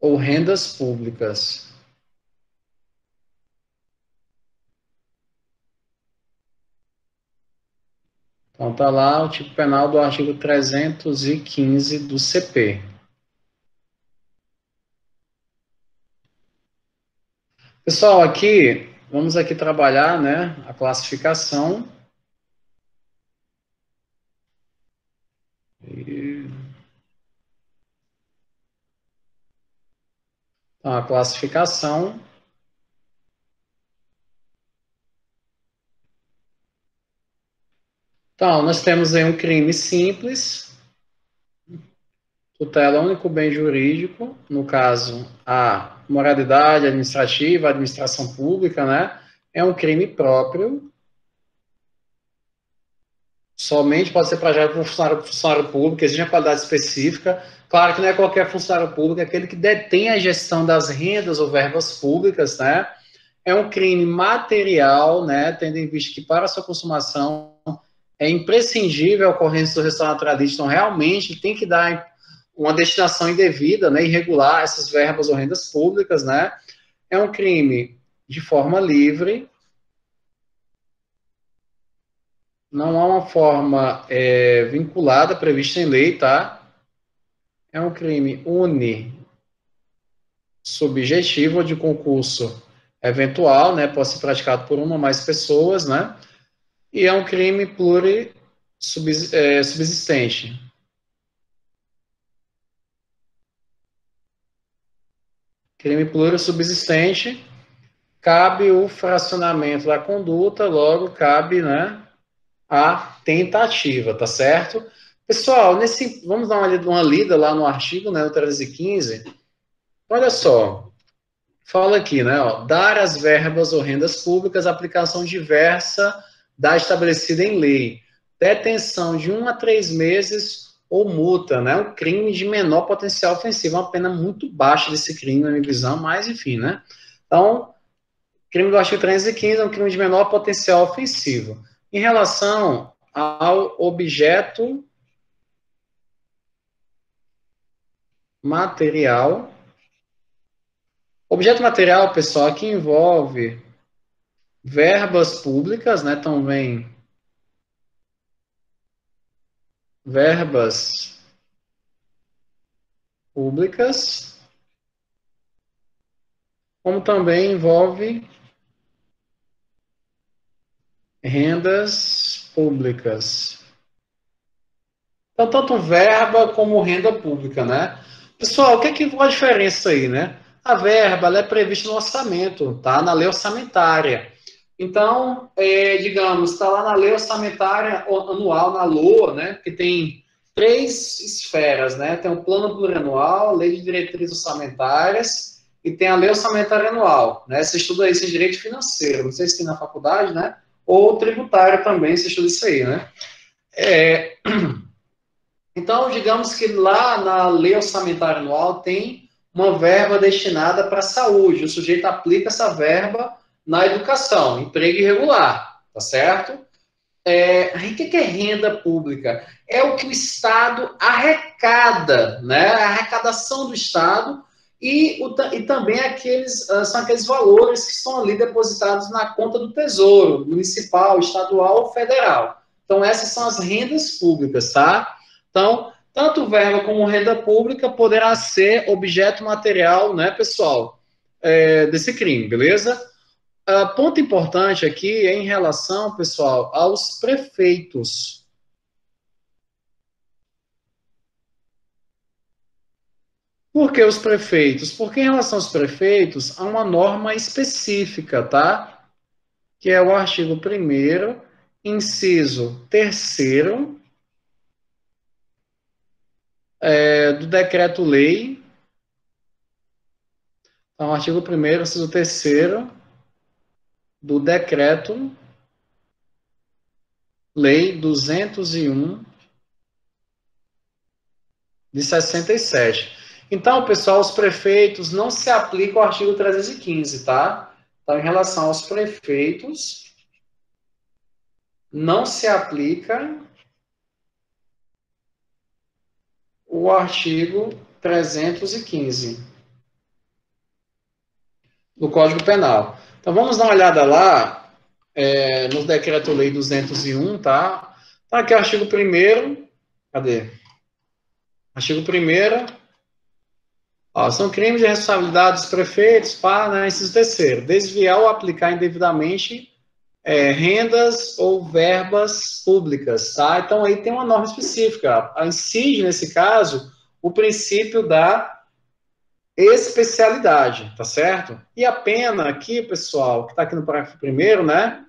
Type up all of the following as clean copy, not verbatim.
ou rendas públicas. Então, está lá o tipo penal do artigo 315 do CP. Pessoal, aqui, vamos aqui trabalhar, né, a classificação. Então, a classificação. Então, nós temos aí um crime simples, tutela único bem jurídico, no caso, a moralidade administrativa, a administração pública, né? É um crime próprio, somente pode ser praticado por funcionário público, existe uma qualidade específica. Claro que não é qualquer funcionário público, é aquele que detém a gestão das rendas ou verbas públicas, né? É um crime material, né? Tendo em vista que para a sua consumação é imprescindível a ocorrência do restaurante naturalista, então realmente tem que dar uma destinação indevida, né, irregular, essas verbas ou rendas públicas, né? É um crime de forma livre, não há uma forma vinculada, prevista em lei, tá? É um crime subjetivo de concurso eventual, né? Pode ser praticado por uma ou mais pessoas, né? E é um crime subsistente. Crime plurissubsistente, cabe o fracionamento da conduta, logo cabe, né, a tentativa, tá certo? Pessoal, vamos dar uma lida lá no artigo, né, o 315. Olha só, fala aqui, né, ó, dar as verbas ou rendas públicas aplicação diversa da estabelecida em lei, detenção de 1 a 3 meses ou multa, né, um crime de menor potencial ofensivo, uma pena muito baixa desse crime, na minha visão, mas enfim, né? Então, crime do artigo 315 é um crime de menor potencial ofensivo. Em relação ao objeto material, objeto material, pessoal, aqui envolve verbas públicas, né? Então, vem verbas públicas, como também envolve rendas públicas. Então, tanto verba como renda pública, né? Pessoal, o que é que qual a diferença aí, né? A verba ela é prevista no orçamento, tá? Na lei orçamentária. Então, digamos, está lá na lei orçamentária anual, na LOA, né? Que tem 3 esferas, né? Tem o plano plurianual, a lei de diretrizes orçamentárias e tem a lei orçamentária anual, né? Você estuda isso em direito financeiro, não sei se tem na faculdade, né? Ou tributário também, você estuda isso aí, né? É, então, digamos que lá na lei orçamentária anual tem uma verba destinada para a saúde. O sujeito aplica essa verba na educação, emprego irregular, tá certo? O que é renda pública? É o que o Estado arrecada, né? A arrecadação do Estado e também são aqueles valores que estão ali depositados na conta do Tesouro, municipal, estadual ou federal. Então, essas são as rendas públicas, tá? Então, tanto verba como renda pública poderá ser objeto material, né, pessoal, desse crime, beleza? Ponto importante aqui é em relação, pessoal, aos prefeitos. Por que os prefeitos? Porque em relação aos prefeitos, há uma norma específica, tá? Que é o artigo 1º, inciso 3º, do decreto-lei. Então, artigo 1º, inciso 3º do decreto-lei 201 de 67. Então, pessoal, os prefeitos não se aplicam ao artigo 315, tá? Então, em relação aos prefeitos, não se aplica o artigo 315. do Código Penal. Então, vamos dar uma olhada lá, no Decreto-Lei 201, tá? Tá aqui o artigo 1º, cadê? Artigo 1º, ó, são crimes de responsabilidade dos prefeitos, né, inciso 3º, desviar ou aplicar indevidamente rendas ou verbas públicas, tá? Então, aí tem uma norma específica. A incide, nesse caso, o princípio da especialidade, tá certo? E a pena aqui, pessoal, que está aqui no parágrafo 1º, né?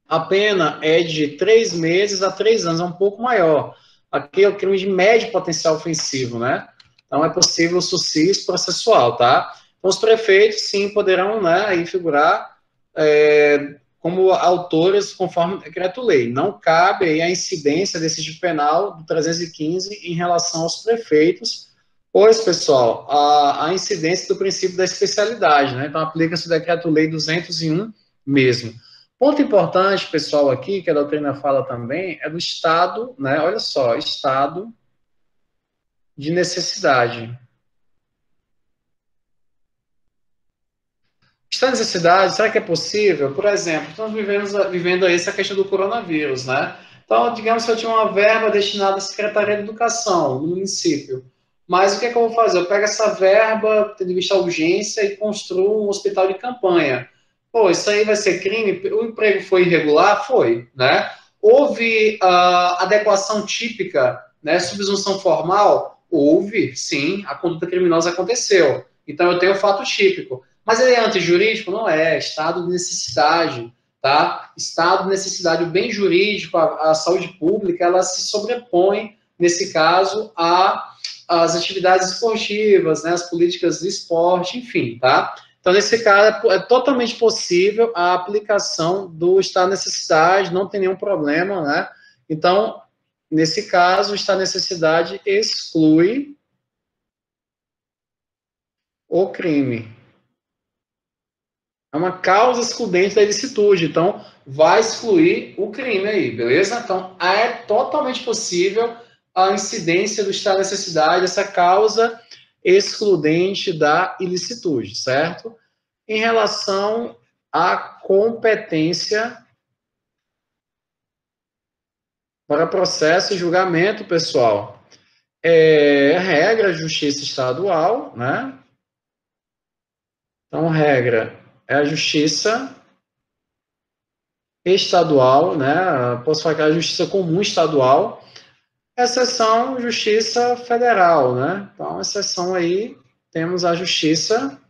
A pena é de 3 meses a 3 anos, é um pouco maior. Aqui é o crime de médio potencial ofensivo, né? Então é possível o suicídio processual, tá? Então os prefeitos, sim, poderão, né, aí figurar como autores conforme o decreto-lei. Não cabe aí a incidência desse tipo penal do 315 em relação aos prefeitos, pois, pessoal, a incidência do princípio da especialidade, né? Então aplica-se o decreto-lei 201 mesmo. Ponto importante, pessoal, aqui, que a doutrina fala também, é do estado, né? Olha só, estado de necessidade. Estado de necessidade, será que é possível? Por exemplo, estamos vivendo aí essa questão do coronavírus, né? Então, digamos que eu tinha uma verba destinada à Secretaria de Educação no município. Mas o que é que eu vou fazer? Eu pego essa verba, tendo em vista a urgência, e construo um hospital de campanha. Pô, isso aí vai ser crime? O emprego foi irregular? Foi, né? Houve adequação típica, né? Subsunção formal? Houve, sim, a conduta criminosa aconteceu. Então, eu tenho o fato típico. Mas ele é antijurídico? Não é, estado de necessidade, tá? Estado de necessidade, o bem jurídico, a saúde pública, ela se sobrepõe, nesse caso, às atividades esportivas, né, as políticas de esporte, enfim, tá? Então, nesse caso, é totalmente possível a aplicação do estado de necessidade, não tem nenhum problema, né? Então, nesse caso, o estado de necessidade exclui o crime. É uma causa excludente da ilicitude, então vai excluir o crime aí, beleza? Então é totalmente possível a incidência do estado de necessidade, essa causa excludente da ilicitude, certo? Em relação à competência para processo e julgamento, pessoal, regra justiça estadual, né? Então, regra é a justiça estadual, né? Posso falar que é a justiça comum estadual, exceção justiça federal, né? Então, exceção aí, temos a justiça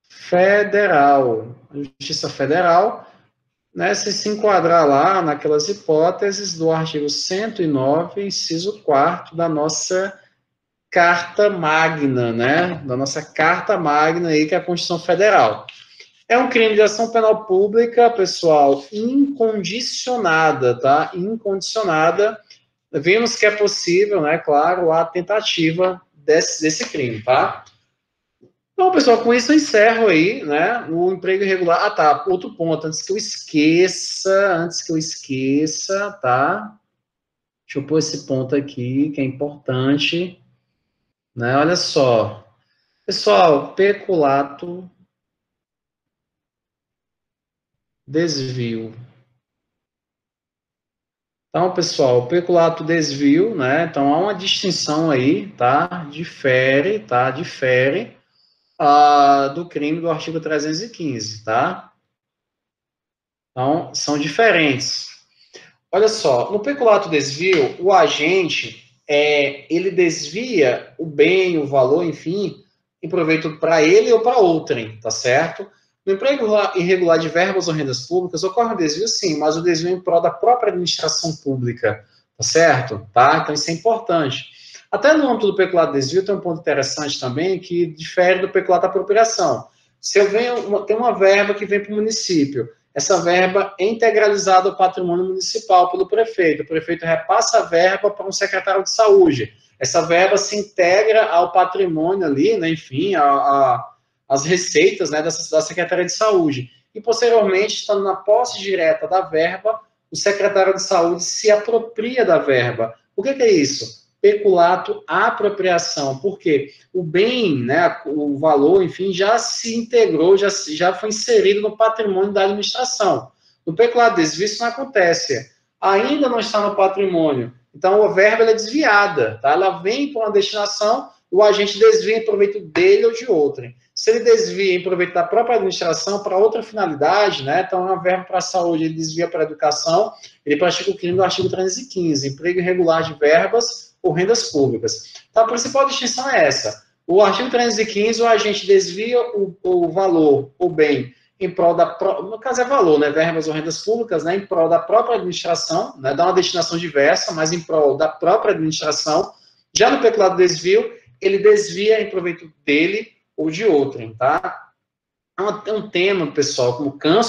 federal. A justiça federal, né, se enquadrar lá naquelas hipóteses do artigo 109, inciso 4 da nossa Carta Magna, né? Da nossa Carta Magna aí, que é a Constituição Federal. É um crime de ação penal pública, pessoal, incondicionada, tá? Incondicionada. Vimos que é possível, né, claro, a tentativa desse crime, tá? Então, pessoal, com isso eu encerro aí, né, o emprego irregular. Ah, tá, outro ponto, antes que eu esqueça, tá? Deixa eu pôr esse ponto aqui, que é importante, né? Olha só. Pessoal, peculato, desvio. Então, pessoal, peculato desvio, né? Então, há uma distinção aí, tá? Difere do crime do artigo 315, tá? Então, são diferentes. Olha só, no peculato desvio, o agente, ele desvia o bem, o valor, enfim, em proveito para ele ou para outrem, tá certo? No emprego irregular de verbas ou rendas públicas, ocorre um desvio, sim, mas o desvio em prol da própria administração pública, tá certo? Tá? Então, isso é importante. Até no âmbito do peculato desvio, tem um ponto interessante também, que difere do peculato apropriação. Se eu tem uma verba que vem para o município, essa verba é integralizada ao patrimônio municipal pelo prefeito. O prefeito repassa a verba para um secretário de saúde. Essa verba se integra ao patrimônio ali, né, enfim, as receitas, né, da Secretaria de Saúde. E, posteriormente, estando na posse direta da verba, o secretário de Saúde se apropria da verba. O que é isso? peculato à apropriação, porque o bem, né, o valor, enfim, já se integrou, já foi inserido no patrimônio da administração. No peculato desvio isso não acontece, ainda não está no patrimônio, então a verba é desviada, tá? Ela vem para uma destinação, o agente desvia em proveito dele ou de outrem. Se ele desvia em proveito da própria administração para outra finalidade, né? Então, é uma verba para a saúde, ele desvia para a educação, ele pratica o crime do artigo 315, emprego irregular de verbas ou rendas públicas. Então, a principal distinção é essa. O artigo 315, o agente desvia o valor, o bem, em prol da, no caso é valor, né, verbas ou rendas públicas, né, em prol da própria administração, né, dá uma destinação diversa, mas em prol da própria administração. Já no peculado desvio, ele desvia em proveito dele ou de outrem, tá? É um tema, pessoal, como canso